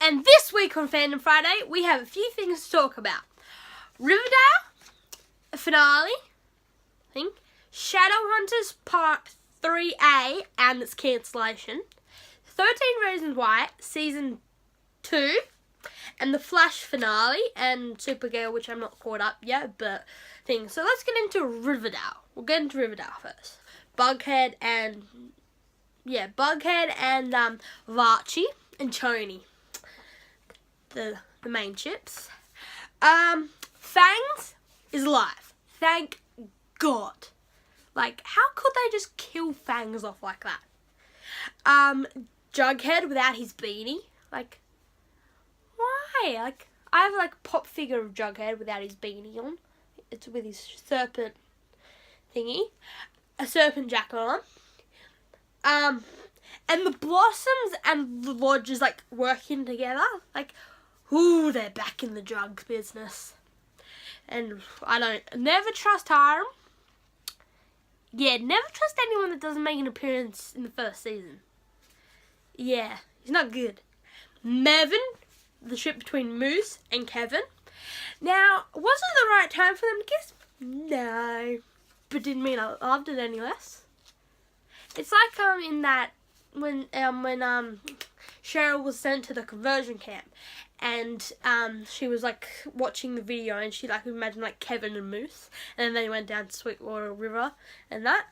And this week on Fandom Friday, we have a few things to talk about. Riverdale, a finale, I think. Shadowhunters Part 3A and its cancellation. 13 Reasons Why, Season 2. And the Flash finale and Supergirl, which I'm not caught up yet, but things. So let's get into Riverdale. We'll get into Riverdale first. Bughead and Varchi and Tony. The main chips. Fangs is alive. Thank God. Like, how could they just kill Fangs off like that? Jughead without his beanie. Like, why? Like, I have like pop figure of Jughead without his beanie on. It's with his serpent thingy. A serpent jacket on. And the Blossoms and the Lodge is like working together. Like, ooh, they're back in the drugs business. And I never trust Hiram. Yeah, never trust anyone that doesn't make an appearance in the first season. Yeah, he's not good. Mevin, the ship between Moose and Kevin. Now, was it the right time for them to kiss? No. But didn't mean I loved it any less. It's like in that when Cheryl was sent to the conversion camp and she was like watching the video and she like imagined like Kevin and Moose and then they went down to Sweetwater River and that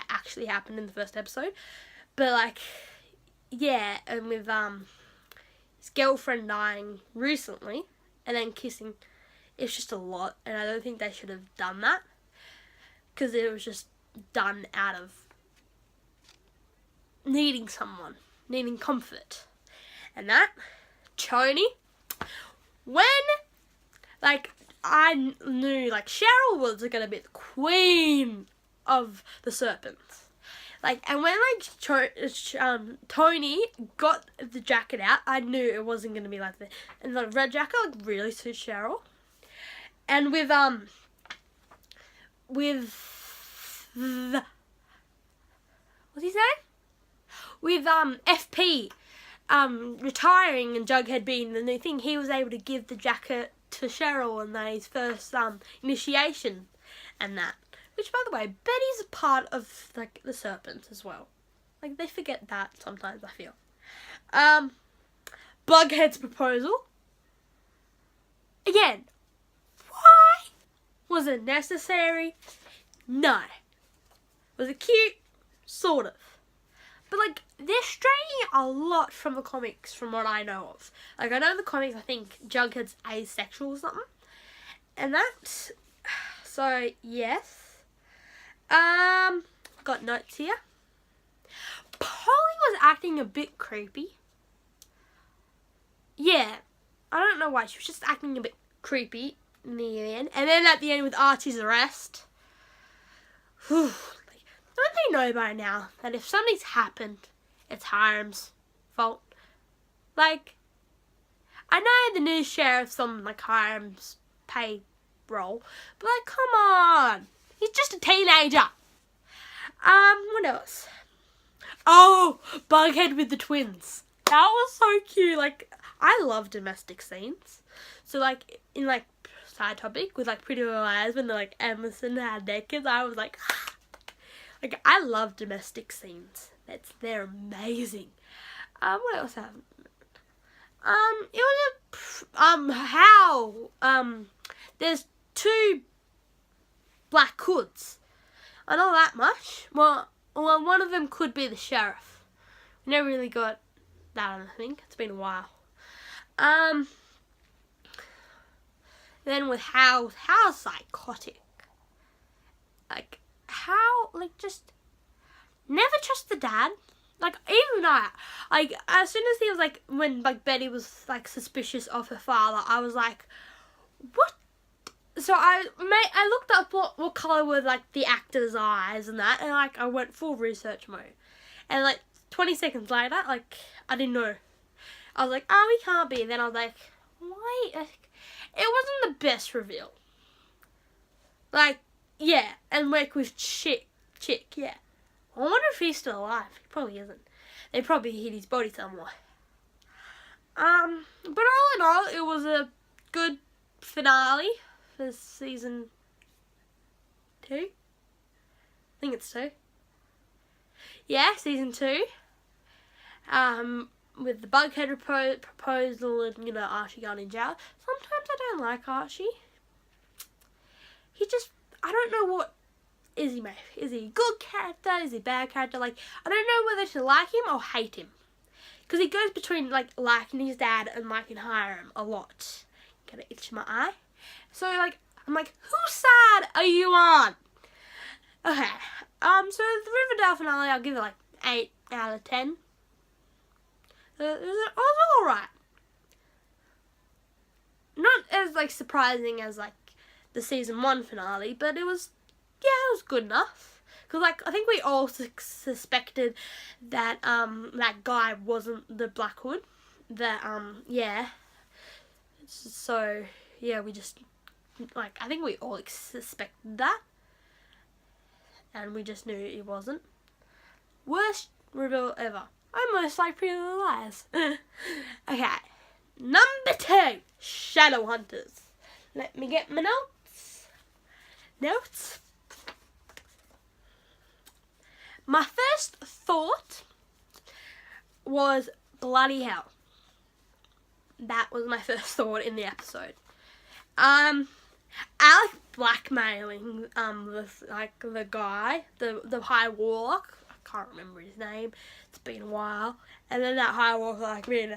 actually happened in the first episode. But like, yeah, and with his girlfriend dying recently and then kissing, it's just a lot, and I don't think they should have done that because it was just done out of needing someone, needing comfort. And that, Tony, when, like, I knew, like, Cheryl was going to be the queen of the serpents. Like, and when, like, Tony got the jacket out, I knew it wasn't going to be like that. And the red jacket, like, really suits Cheryl. And with what's his name? With FP retiring and Jughead being the new thing, he was able to give the jacket to Cheryl and his first initiation and that. Which, by the way, Betty's a part of like the Serpents as well. Like, they forget that sometimes, I feel. Bughead's proposal. Again, why? Was it necessary? No. Was it cute? Sort of. But, like, they're straying a lot from the comics from what I know of. Like, I know in the comics, I think Jughead's asexual or something. And that's... So, yes. Got notes here. Polly was acting a bit creepy. Yeah. I don't know why. She was just acting a bit creepy in the end. And then at the end with Archie's arrest. Whew. Don't they know by now that if something's happened, it's Hiram's fault? Like, I know the new sheriff's on, like, Hiram's payroll, but, like, come on. He's just a teenager. What else? Oh, Bughead with the twins. That was so cute. Like, I love domestic scenes. So, like, in, like, side topic with, like, Pretty Little Liars when, like, Emerson had their kids, I was like... Like, I love domestic scenes. They're amazing. What else happened? It was there's 2 Black Hoods. I know that much. Well, one of them could be the sheriff. We never really got that, I think. It's been a while. Then with Hal's psychotic. Like, how, like, just never trust the dad. Like, even I, like, as soon as he was, like, when, like, Betty was, like, suspicious of her father, I was like, what? So I looked up what colour were, like, the actor's eyes and that, and, like, I went full research mode. And, like, 20 seconds later, like, I didn't know. I was like, oh, he can't be. And then I was like, why? Like, it wasn't the best reveal. Like, yeah, and work with chick, yeah. I wonder if he's still alive. He probably isn't. They probably hid his body somewhere. But all in all, it was a good finale for season 2. I think it's 2. Yeah, season 2. With the Bughead proposal and, you know, Archie going in jail. Sometimes I don't like Archie. He just, I don't know what, is he a good character? Is he a bad character? Like, I don't know whether to like him or hate him. Because he goes between, like, liking his dad and liking Hiram a lot. Gonna itch my eye. So, like, I'm like, whose side are you on? Okay. So the Riverdale finale, I'll give it, like, 8 out of 10. It was alright. Not as, like, surprising as, like, the season 1 finale, but it was good enough. Because, like, I think we all suspected that, that guy wasn't the Black Hood. That, yeah. So, yeah, we just, like, I think we all suspected that. And we just knew he wasn't. Worst reveal ever. Almost like Pretty Little Liars. Okay. Number 2. Shadowhunters. Let me get my notes. My first thought was bloody hell. That was my first thought in the episode. Alec blackmailing the guy, the High Warlock. I can't remember his name. It's been a while. And then that High Warlock like being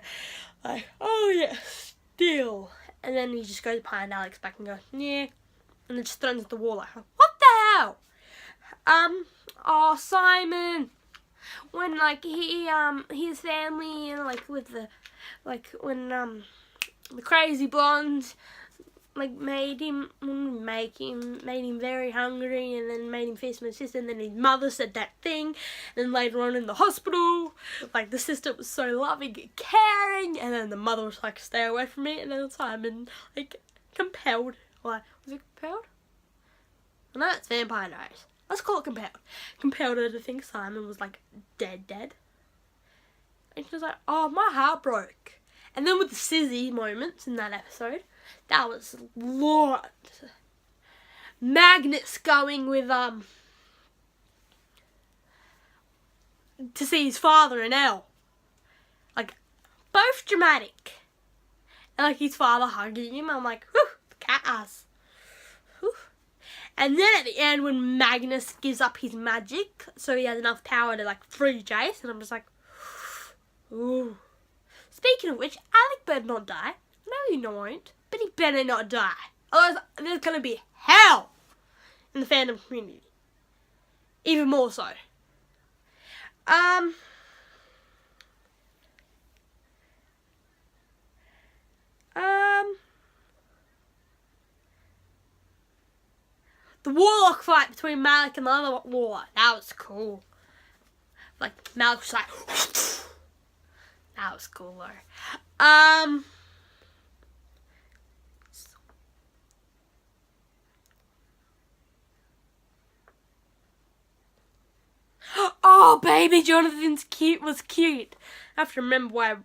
like, oh yeah, still. And then he just goes behind Alex back and goes, yeah, and then just throws at the wall like, what the hell? Oh, Simon, when like he his family and like with the when the crazy blonde like made him very hungry and then made him face my sister, and then his mother said that thing, and then later on in the hospital, like the sister was so loving and caring, and then the mother was like, stay away from me, and then Simon like compelled, like, was it compelled? No, it's Vampire Diaries. Let's call it compelled. Compelled her to think Simon was like dead. And she was like, oh, my heart broke. And then with the Sizzy moments in that episode, that was a lot. Magnus going with to see his father in hell. Like, both dramatic. And like his father hugging him, I'm like, whew, cat ass. Whew. And then at the end, when Magnus gives up his magic, so he has enough power to like free Jace, and I'm just like, ooh. Speaking of which, Alec better not die. No, he won't, but he better not die. Otherwise, there's gonna be hell in the fandom community. Even more so. The Warlock fight between Malik and the other Warlock. That was cool. Like, Malik was like, that was cool though. Oh, baby Jonathan's was cute. I have to remember why I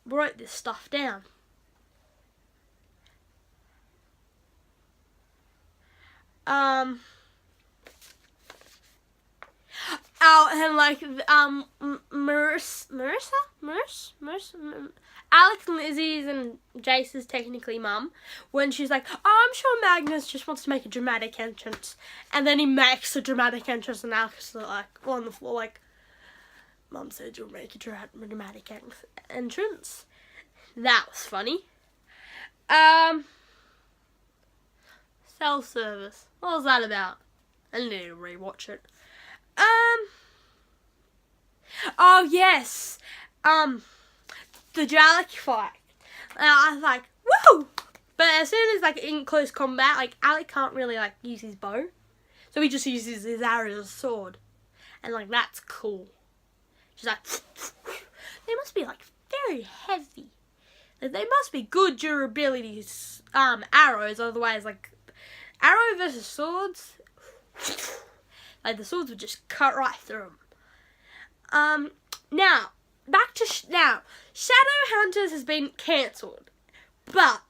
wrote this stuff down. Oh, and like, Marissa? Alex and Lizzie's and Jace's technically mum, when she's like, oh, I'm sure Magnus just wants to make a dramatic entrance. And then he makes a dramatic entrance, and Alex is like, on the floor, like, Mum said you'll make a dramatic entrance. That was funny. Cell service. What was that about? I need to rewatch it. Oh yes. The Jalek fight. I was like, woo! But as soon as like in close combat, like Alec can't really like use his bow, so he just uses his arrow as a sword, and like that's cool. She's like, they must be like very heavy. Like, they must be good durability arrows. Otherwise, like arrow versus swords, like the swords would just cut right through them. Now back to now. Shadowhunters has been cancelled, but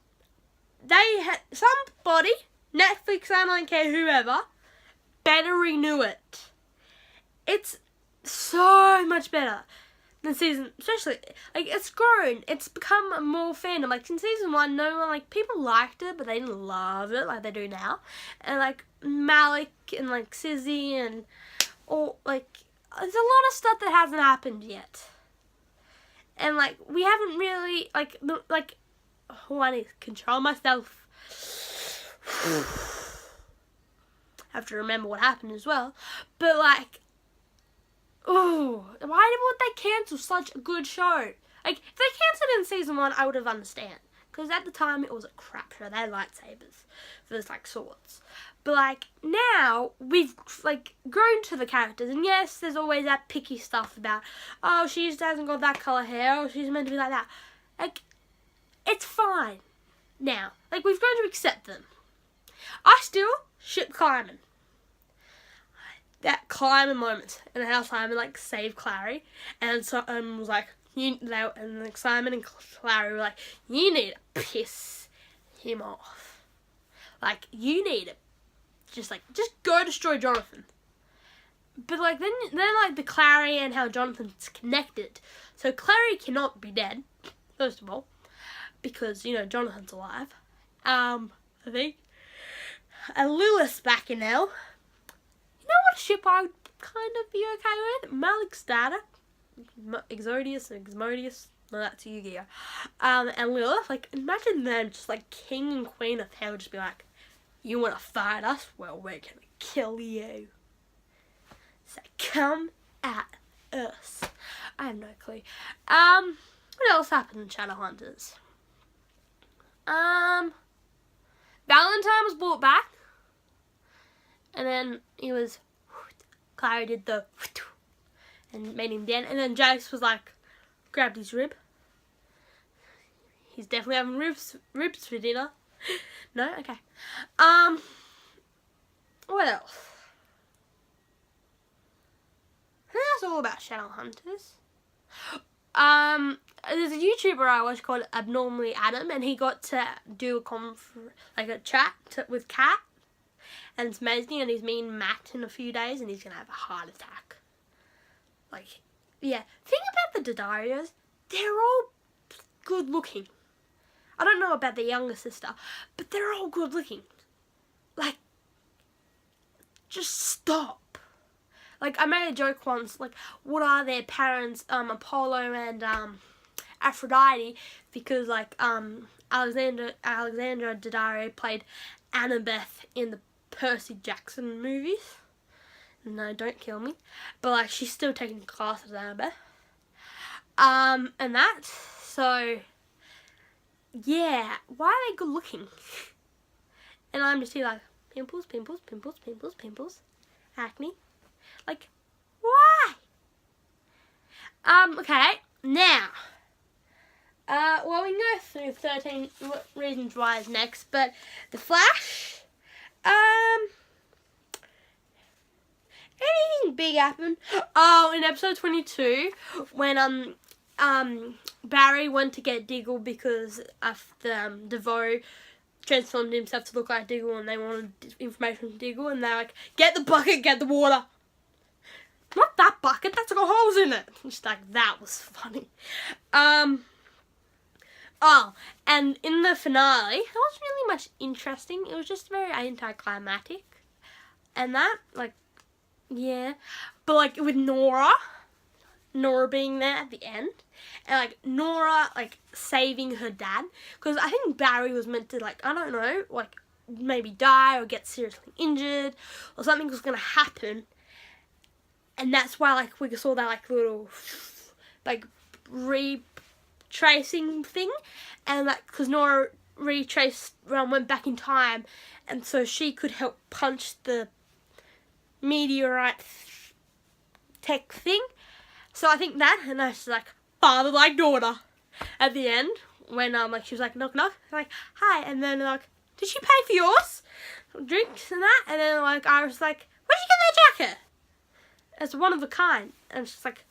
they had somebody, Netflix, I don't care, whoever, better renew it. It's so much better than season, especially, like, it's grown, it's become more fandom. Like, in season 1, no one, like, people liked it, but they didn't love it like they do now. And, like, Malik and, like, Sizzy and all, like, there's a lot of stuff that hasn't happened yet. And, like, we haven't really, oh, I need to control myself. I have to remember what happened as well. But, like, oh, why would they cancel such a good show? Like, if they cancelled in season 1, I would have understand. Because at the time, it was a crap show. They had lightsabers versus, like, swords. But, like, now, we've, like, grown to the characters. And yes, there's always that picky stuff about, oh, she just hasn't got that colour hair. Oh, she's meant to be like that. Like, it's fine now. Like, we've grown to accept them. I still ship Climbing. That Climbing moment in how Simon, like, saved Clary. And so was like, and like, Simon and Clary were like, you need to piss him off. Like, you need to just go destroy Jonathan. But, like, then like, the Clary and how Jonathan's connected. So Clary cannot be dead, first of all, because, you know, Jonathan's alive. I think. And Lilith's back in now. You know what ship I would kind of be okay with? Malik's data. Exodius and Exmodius. No, that's Yu-Gi-Oh. And Lilith, like, imagine them just, like, king and queen of hell just be like, you want to fight us? Well, we're going to kill you. So come at us. I have no clue. What else happened in Shadowhunters? Valentine was brought back. And then he was, Clary did the, and made him dead. And then Jace was like, grabbed his rib. He's definitely having ribs for dinner. No? Okay. What else? I think that's all about Shadowhunters. There's a YouTuber I watch called Abnormally Adam, and he got to do a chat with Kat. And it's amazing, and he's meeting Matt in a few days, and he's going to have a heart attack. Like, yeah. Thing about the Dodarios, they're all good looking. I don't know about the younger sister, but they're all good looking. Like, just stop. Like, I made a joke once, like, what are their parents, Apollo and, Aphrodite, because, like, Alexandra Daddario played Annabeth in the Percy Jackson movies. No, don't kill me. But, like, she's still taking classes at Annabeth. And that, so, yeah, why are they good looking? And I'm just here like, pimples, pimples, pimples, pimples, pimples, acne. Like, why? Okay, now, well, we can go through 13 reasons why is next, but The Flash, anything big happened? Oh, in episode 22, when, Barry went to get Diggle because of the, DeVoe transformed himself to look like Diggle, and they wanted information from Diggle, and they're like, get the bucket, get the water. Not that bucket, that's got holes in it. Just like, that was funny. Oh, and in the finale, it wasn't really much interesting. It was just very anticlimactic. And that, like, yeah. But, like, with Nora being there at the end, and, like, Nora, like, saving her dad, because I think Barry was meant to, like, I don't know, like, maybe die or get seriously injured, or something was going to happen, and that's why, like, we saw that, like, little, like, retracing thing, and, like, because Nora went back in time, and so she could help punch the meteorite tech thing. So I think that, and that's like father like daughter at the end when like she was like knock knock, like hi, and then like did she pay for yours drinks and that, and then like I was like where'd you get that jacket? It's one of a kind, and she's like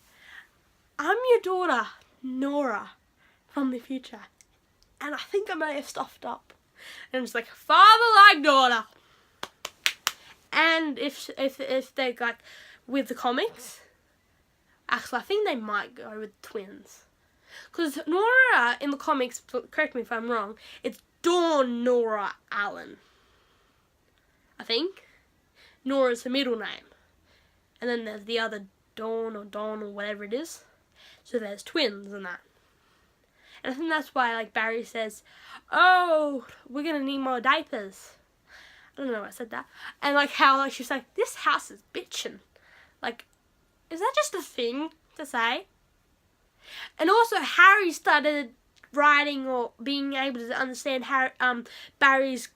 I'm your daughter, Nora, from the future. And I think I may have stuffed up. And it's like, father like daughter. And if they like with the comics, actually I think they might go with twins. Because Nora in the comics, correct me if I'm wrong, it's Dawn Nora Allen. I think. Nora's her middle name. And then there's the other Dawn or whatever it is. So there's twins and that. And I think that's why like Barry says, oh, we're going to need more diapers. I don't know why I said that. And like how like she's like, this house is bitchin'. Like, is that just a thing to say? And also Harry started writing or being able to understand Barry's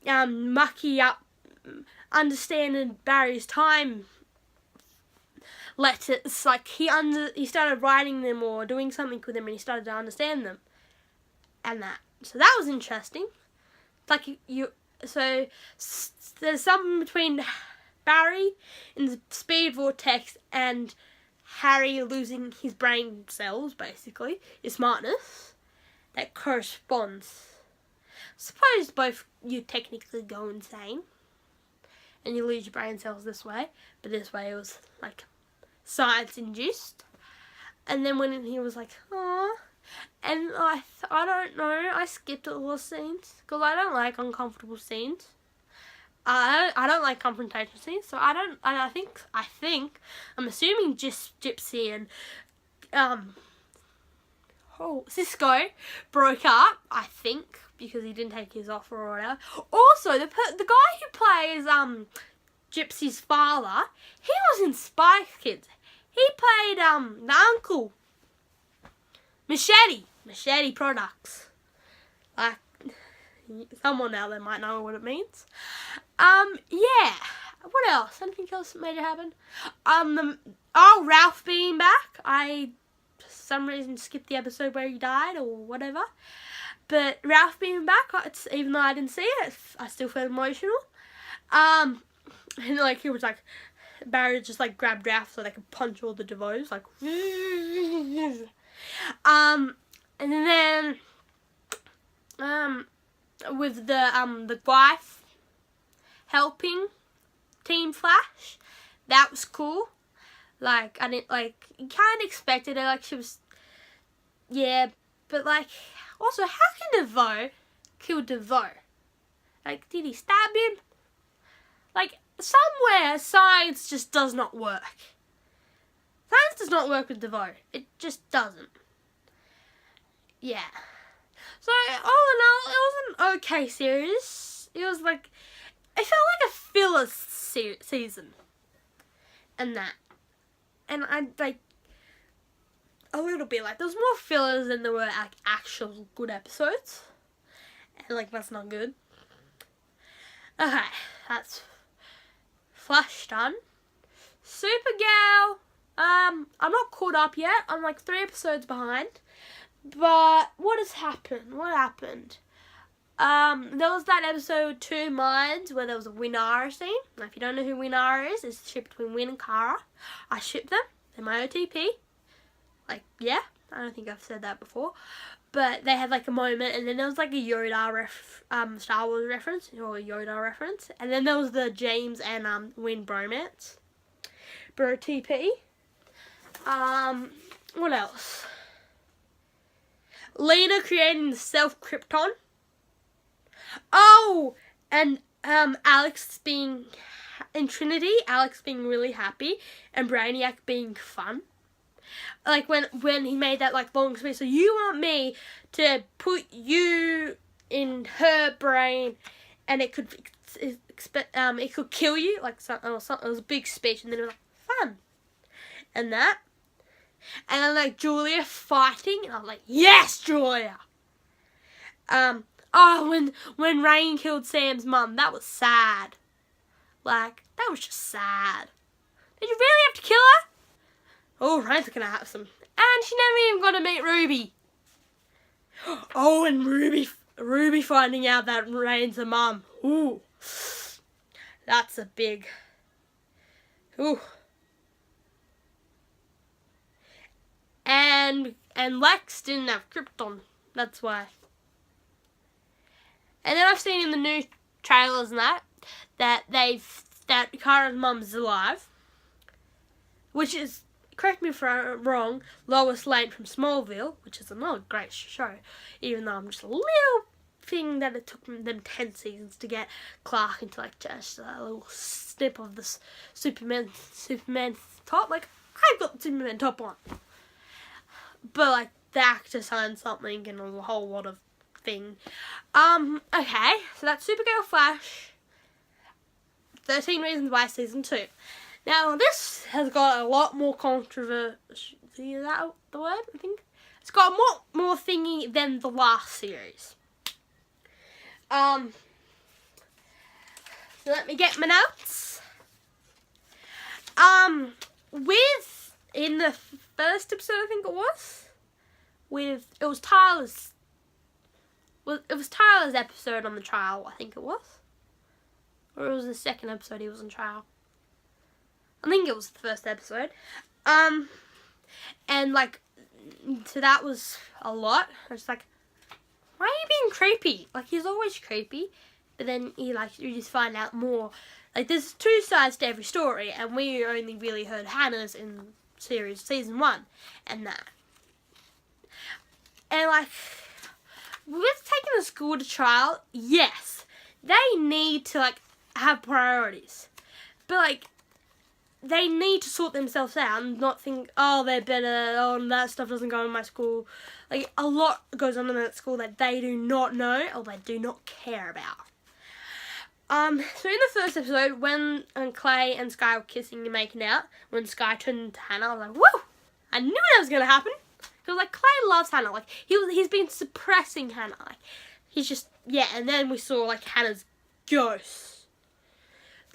mucky up, understanding Barry's time letters. Like he started writing them or doing something with them, and he started to understand them, and that. So that was interesting. Like so there's something between Barry in the speed vortex and Harry losing his brain cells, basically, his smartness, that corresponds. Suppose both you technically go insane and you lose your brain cells this way, but this way it was like science induced. And then when he was like, "Aww," and I don't know, I skipped all the scenes because I don't like uncomfortable scenes. I don't like confrontation scenes, so I think I'm assuming just Gypsy and Cisco broke up, I think, because he didn't take his offer or whatever. Also, the guy who plays Gypsy's father, he was in Spy Kids. He played the uncle. Machete Products. Like, someone out there might know what it means. Yeah. What else? Anything else that made it happen? Ralph being back. I, for some reason, skipped the episode where he died or whatever. But Ralph being back, even though I didn't see it, I still felt emotional. And like he was like, Barry just like grabbed Ralph so they could punch all the DeVoes, like. And then with the wife helping Team Flash, that was cool. Like I didn't you kind of expected it, like she was, yeah, but like also how can DeVoe kill DeVoe? Like, did he stab him? Like, somewhere science just does not work. Science does not work with DeVoe. It just doesn't. Yeah. So, all in all, it was an okay series. It was like, it felt like a filler season. And that. And I, like, a little bit, like, there was more fillers than there were, like, actual good episodes. And, like, that's not good. Okay, that's Flash done. Supergirl, I'm not caught up yet. I'm like 3 episodes behind. But what has happened? What happened? There was that episode 2 Minds where there was a Winara scene. Now, if you don't know who Winara is, it's the ship between Win and Kara. I ship them. They're my OTP. Like, yeah, I don't think I've said that before. But they had like a moment, and then there was like a Yoda Star Wars reference, or a Yoda reference. And then there was the James and Win bromance. Bro TP. What else? Lena creating the self-Krypton. Oh! And Alex being in Trinity, Alex being really happy, and Brainiac being fun. Like when he made that like long speech, so you want me to put you in her brain, and it could kill you, like something. It was a big speech, and then it was like fun, and that, and then like Julia fighting, and I was like, yes, Julia. When Rain killed Sam's mum, that was sad. Like, that was just sad. Did you really have to kill her? Oh, Rain's gonna have some. And she never even got to meet Ruby. Oh, and Ruby finding out that Rain's a mum. Ooh. That's a big... Ooh. And Lex didn't have Krypton. That's why. And then I've seen in the new trailers and that Kara's mum's alive. Which is, correct me if I'm wrong, Lois Lane from Smallville, which is another great show. Even though I'm just a little thing that it took them 10 seasons to get Clark into like just a little snip of this Superman top. Like, I've got the Superman top on. But like the actor signed something and a whole lot of thing. Okay, so that's Supergirl Flash 13 Reasons Why Season 2. Now this has got a lot more controversy, is that the word? I think it's got more thingy than the last series. So let me get my notes. In the first episode, I think it was Tyler's episode on the trial, I think it was. Or it was the second episode he was on trial. I think it was the first episode. And like, so that was a lot. I was like, why are you being creepy? Like, he's always creepy, but then you just find out more. Like, there's two sides to every story, and we only really heard Hannah's in season 1, and that. And like, with taking the school to trial, yes, they need to like have priorities, but like, they need to sort themselves out and not think, oh, they're better, oh, that stuff doesn't go in my school. Like, a lot goes on in that school that they do not know or they do not care about. So in the first episode, when Clay and Sky were kissing and making out, when Sky turned into Hannah, I was like, whoa! I knew that was going to happen. Because, like, Clay loves Hannah. Like, he's been suppressing Hannah. Like, he's just, yeah, and then we saw, like, Hannah's ghost.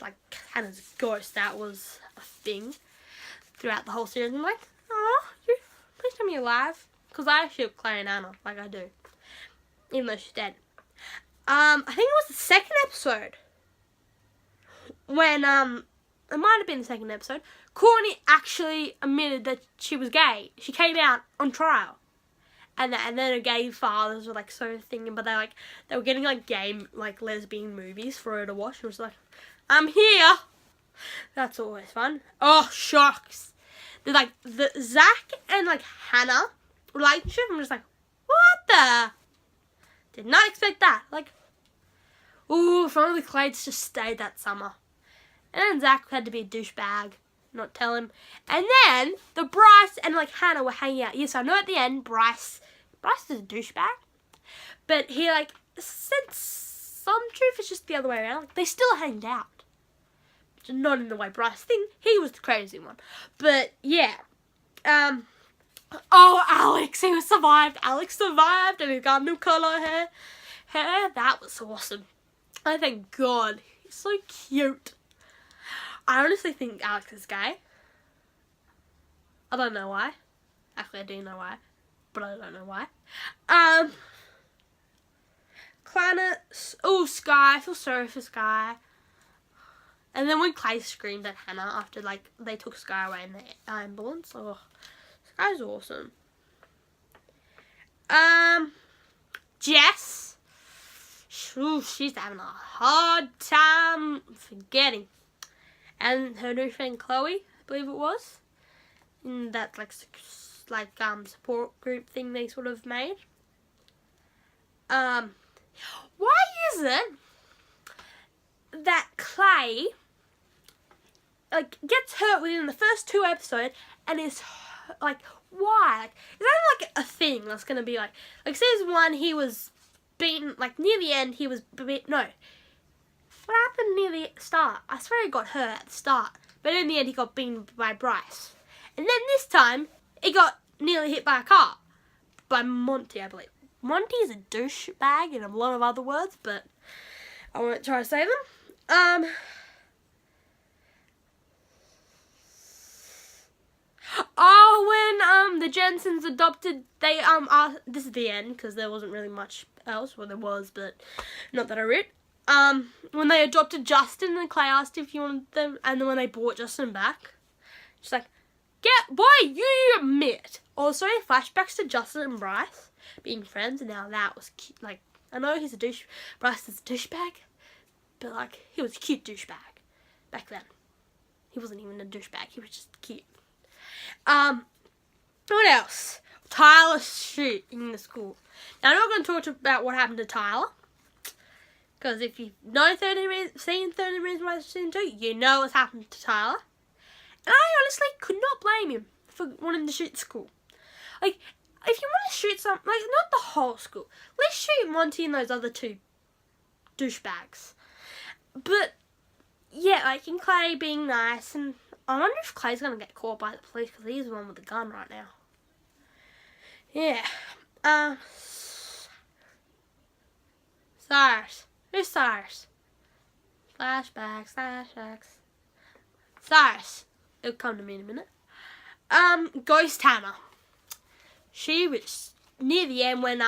Like, Hannah's ghost, that was a thing throughout the whole series. I'm like, oh, please tell me you're alive. Because I ship Clay and Anna, like I do. Even though she's dead. I think it was the second episode. When, it might have been the second episode. Courtney actually admitted that she was gay. She came out on trial. And then her gay fathers were like so thinking, but they were getting like gay, like lesbian movies for her to watch. It was like, I'm here. That's always fun. Oh, shocks. Like, the Zach and like Hannah relationship, I'm just like, what the? Did not expect that. Like, ooh, if only Clay's just stayed that summer. And then Zach had to be a douchebag, not tell him. And then the Bryce and like Hannah were hanging out. Yes, I know at the end Bryce is a douchebag, but he like said some truth. It's just the other way around. Like, they still hanged out, not in the way Bryce think. He was the crazy one, but yeah. Oh, Alex, he survived. Alex survived, and he got new color hair. That was awesome. I thank God. He's so cute. I honestly think Alex is gay. I don't know why. Actually, I do know why, but I don't know why. Sky. I feel sorry for Sky. And then when Clay screamed at Hannah after like they took Sky away in the ambulance. Oh, Sky's awesome. Jess. Ooh, she's having a hard time forgetting. And her new friend Chloe, I believe it was, in that support group thing they sort of made. Why is it that Clay like gets hurt within the first 2 episodes and is like, why? Like, is that like a thing that's gonna be like season 1 he was beaten, like near the end he was no. What happened near the start? I swear he got hurt at the start, but in the end he got beaten by Bryce. And then this time he got nearly hit by a car by Monty, I believe. Monty is a douchebag and a lot of other words, but I won't try to say them. When the Jensens adopted, they this is the end because there wasn't really much else. Well, there was, but not that I read. When they adopted Justin, and Clay asked if you wanted them, and then when they brought Justin back, she's like, Boy, you admit. Also, flashbacks to Justin and Bryce being friends, and now that was cute. Like, I know he's a douche. Bryce is a douchebag, but like, he was a cute douchebag back then. He wasn't even a douchebag. He was just cute. What else? Tyler's shoot in the school. Now, I'm not going to talk about what happened to Tyler, because if you've seen 30 Reasons Why Season 2, you know what's happened to Tyler. And I honestly could not blame him for wanting to shoot the school. Like, if you want to shoot like, not the whole school. Let's shoot Monty and those other two douchebags. But, yeah, like, in Clay being nice, and I wonder if Clay's going to get caught by the police, because he's the one with the gun right now. Yeah. Cyrus. Who's Cyrus? Flashbacks. Cyrus. It'll come to me in a minute. Ghost Hannah. She was near the end when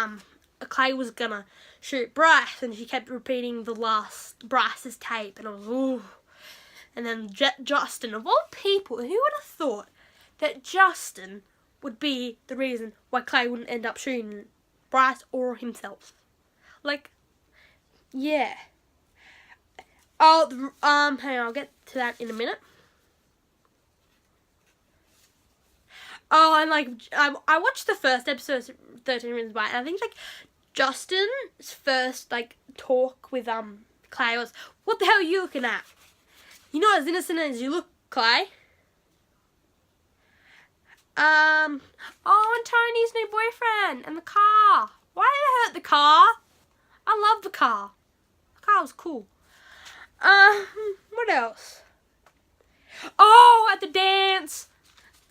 Clay was gonna shoot Bryce, and she kept repeating the last Bryce's tape, and I was ooh. And then Justin, of all people, who would have thought that Justin would be the reason why Clay wouldn't end up shooting Bryce or himself? Like, yeah. Oh, hang on, I'll get to that in a minute. Oh, and like, I watched the first episode of 13 Reasons Why, and I think like Justin's first like talk with Clay was, "What the hell are you looking at? You're not as innocent as you look, Clay." Oh, and Tony's new boyfriend and the car. Why did they hurt the car? I love the car. The car was cool. What else? Oh, at the dance,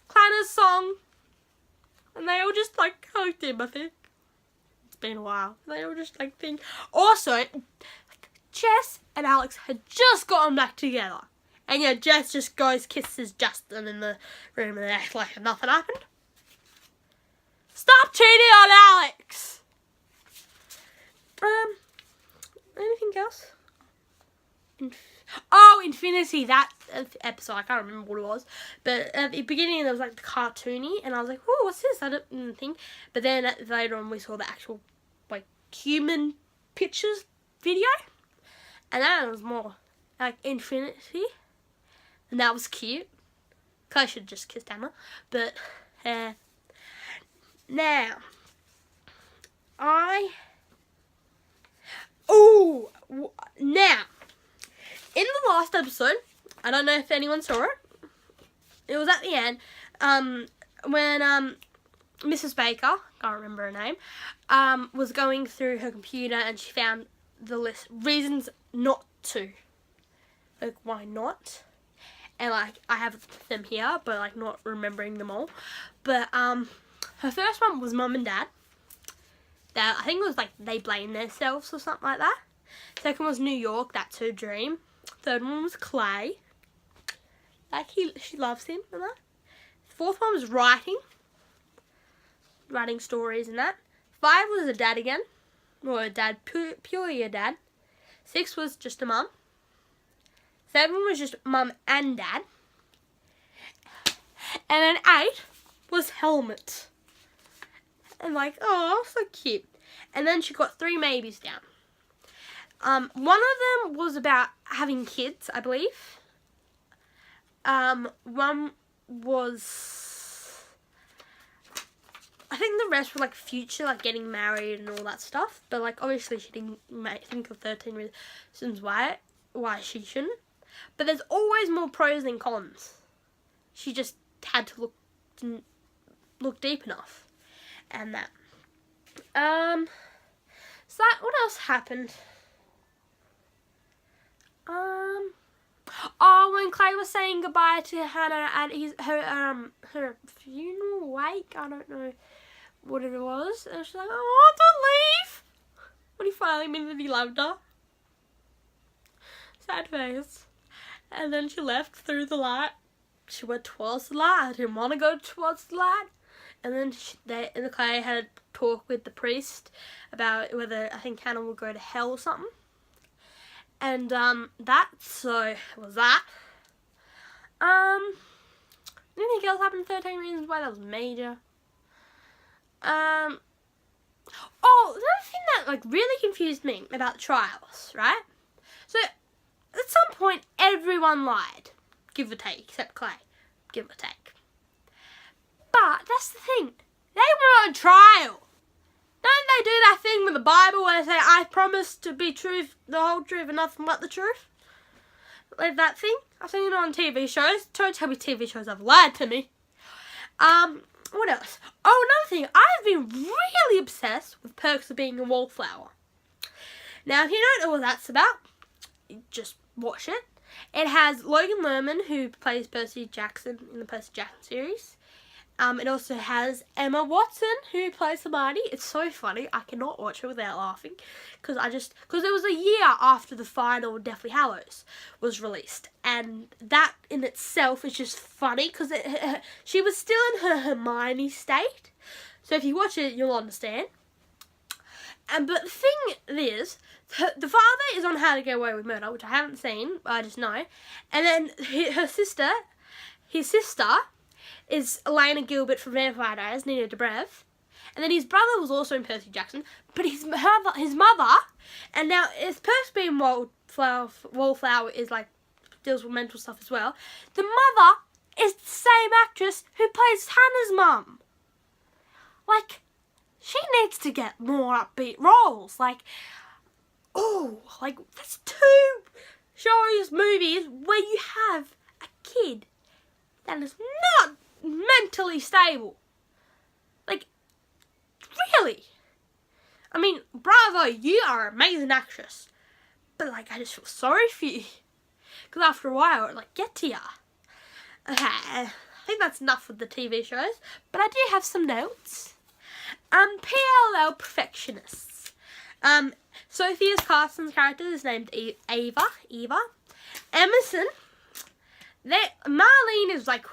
Clanner's song, and they all just like hugged him. I think it's been a while. They all just like think. Also, like, Jess and Alex had just gotten back together, and yeah, Jess just goes kisses Justin in the room and acts like nothing happened. Stop cheating on Alex. Anything else? Infinity, that episode, I can't remember what it was, but at the beginning there was like the cartoony, and I was like, oh, what's this? I didn't think, but then later on we saw the actual like human pictures video, and that was more like Infinity, and that was cute. I should have just kissed Emma, but now now in the last episode, I don't know if anyone saw it. It was at the end, when Mrs. Baker, can't remember her name, was going through her computer and she found the list reasons not to. Like, why not? And like, I have them here, but like not remembering them all. But her first one was Mum and Dad. That I think it was like they blame themselves or something like that. Second was New York, that's her dream. Third one was Clay. Like she loves him and that. Fourth one was writing stories and that. 5 was a dad again, or a dad, purely a dad. 6 was just a mum. 7 was just mum and dad. And then 8 was helmet. And like, oh, so cute. And then she got 3 maybes down. One of them was about having kids, I believe. One was, I think the rest were like future, like getting married and all that stuff. But like, obviously she didn't think of 13 reasons why she shouldn't. But there's always more pros than cons. She just had to look deep enough. And that. So that, what else happened? Oh, when Clay was saying goodbye to Hannah at her funeral wake, I don't know what it was, and she's like, "Oh, don't leave!" When he finally admitted that he loved her. Sad face. And then she left through the light. She went towards the light. I didn't want to go towards the light. And then Clay had a talk with the priest about whether, I think Hannah would go to hell or something. And so was that. Anything anything else happened in 13 Reasons Why that was major. Oh, another thing that like really confused me about the trials, right? So at some point everyone lied, give or take, except Clay, give or take. But that's the thing, they were on trial. Don't they do that thing with the Bible where they say, I promise to be truth, the whole truth and nothing but the truth? Like that thing? I've seen it on TV shows. Don't tell me TV shows have lied to me. What else? Oh, another thing. I've been really obsessed with Perks of Being a Wallflower. Now, if you don't know what that's about, just watch it. It has Logan Lerman, who plays Percy Jackson in the Percy Jackson series. It also has Emma Watson, who plays Hermione. It's so funny. I cannot watch it without laughing. Because it was a year after the final Deathly Hallows was released. And that in itself is just funny. Because she was still in her Hermione state. So if you watch it, you'll understand. But the thing is, the father is on How to Get Away with Murder, which I haven't seen. I just know. And then his sister is Elena Gilbert from Vampire Diaries, Nina Dobrev. And then his brother was also in Percy Jackson, but his mother, and now it's Percy Being Wallflower is like, deals with mental stuff as well. The mother is the same actress who plays Hannah's mum. Like, she needs to get more upbeat roles. Like, oh, like, that's 2 shows, movies, where you have a kid that is not mentally stable. Like, really? I mean, bravo, you are an amazing actress. But, like, I just feel sorry for you. Because after a while, it, like, get to ya. Okay, I think that's enough with the TV shows. But I do have some notes. PLL Perfectionists. Sophia's Carson's character is named Eva. Emerson. Marlene is like,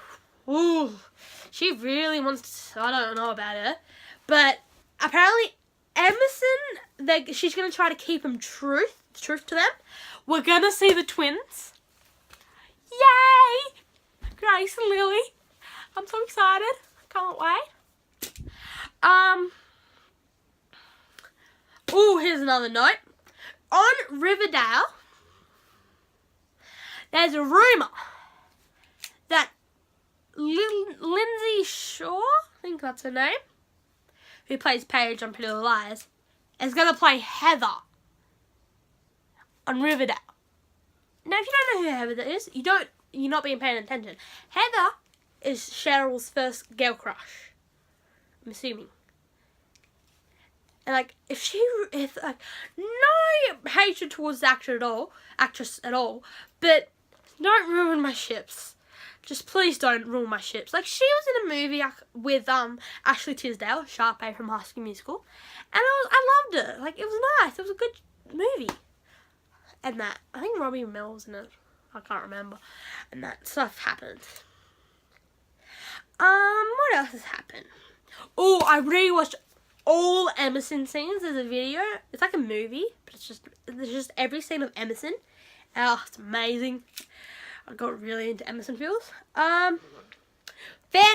ooh, she really wants to, I don't know about her, but apparently Emerson, she's going to try to keep him truth to them. We're going to see the twins. Yay! Grace and Lily. I'm so excited. Can't wait. Oh, here's another note. On Riverdale, there's a rumour that Lindsay Shaw, I think that's her name, who plays Paige on Pretty Little Liars, is going to play Heather on Riverdale. Now, if you don't know who Heather is, you're not being paying attention. Heather is Cheryl's first girl crush, I'm assuming. And like, if like, no hatred towards the actress at all, but don't ruin my ships. Just please don't ruin my ships. Like, she was in a movie with Ashley Tisdale, Sharpay from High School Musical, and I loved it. Like, it was nice. It was a good movie. And that, I think Robbie Mills in it. I can't remember. And that stuff happened. What else has happened? Oh, I rewatched all Emerson scenes. There's a video. It's like a movie, but it's just every scene of Emerson. Oh, it's amazing. I got really into Emerson feels. Fan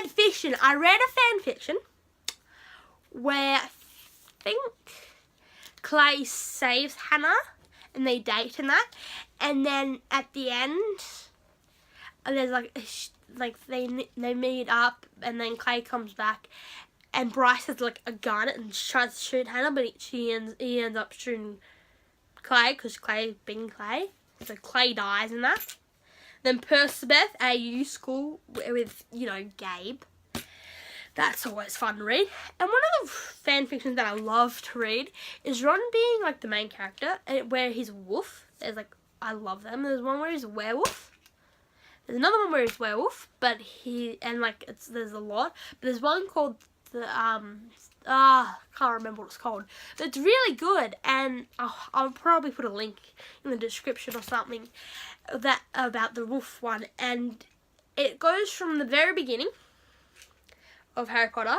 fiction. I read a fan fiction where I think Clay saves Hannah and they date and that, and then at the end there's like they meet up, and then Clay comes back, and Bryce has like a gun and tries to shoot Hannah, but he ends up shooting Clay because Clay being Clay, so Clay dies in that. Then Percebeth, AU school with, Gabe. That's always fun to read. And one of the fan fictions that I love to read is Ron being like the main character, where he's a wolf. There's like, I love them. There's one where he's a werewolf. There's another one where he's a werewolf, but there's a lot. But there's one called the I can't remember what it's called, but it's really good, and I'll probably put a link in the description or something about the wolf one, and it goes from the very beginning of Harry Potter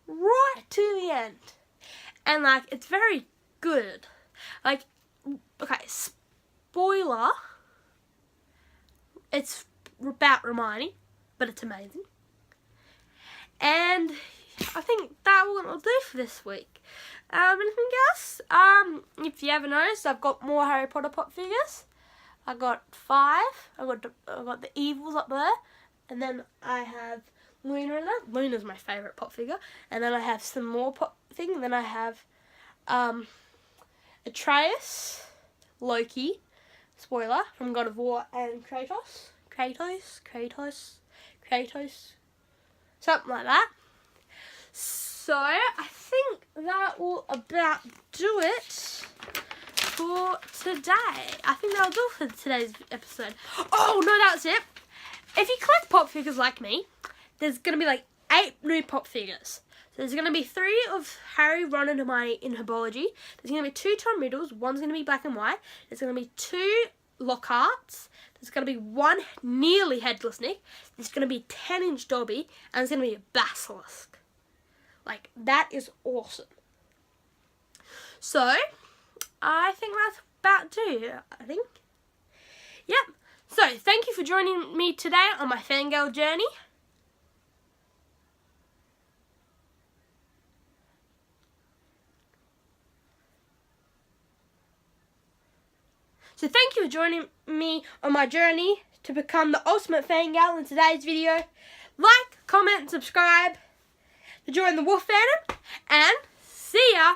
right to the end, and like, it's very good. Like, okay, spoiler, it's about Hermione, but it's amazing. And I think that will do for this week. Anything else? If you haven't noticed, I've got more Harry Potter pop figures. I got 5. I got the evils up there, and then I have Luna in there. Luna's my favourite pop figure. And then I have some more pop thing. And then I have Atreus, Loki, spoiler, from God of War, and Kratos, something like that. So I think that will about do it for today. I think that'll do for today's episode. Oh no, that's it. If you collect pop figures like me, there's gonna be like 8 new pop figures. So there's gonna be 3 of Harry, Ron, and Hermione in Herbology. There's gonna be 2 Tom Riddles. One's gonna be black and white. There's gonna be 2 Lockharts. There's gonna be 1 nearly headless Nick. There's gonna be 10-inch Dobby, and there's gonna be a Basilisk. Like, that is awesome. So I think that's about do. I think. Yep. So thank you for joining me today on my fangirl journey. So thank you for joining me on my journey to become the ultimate fangirl in today's video. Like, comment, and subscribe to join the Wolf Fandom, and see ya!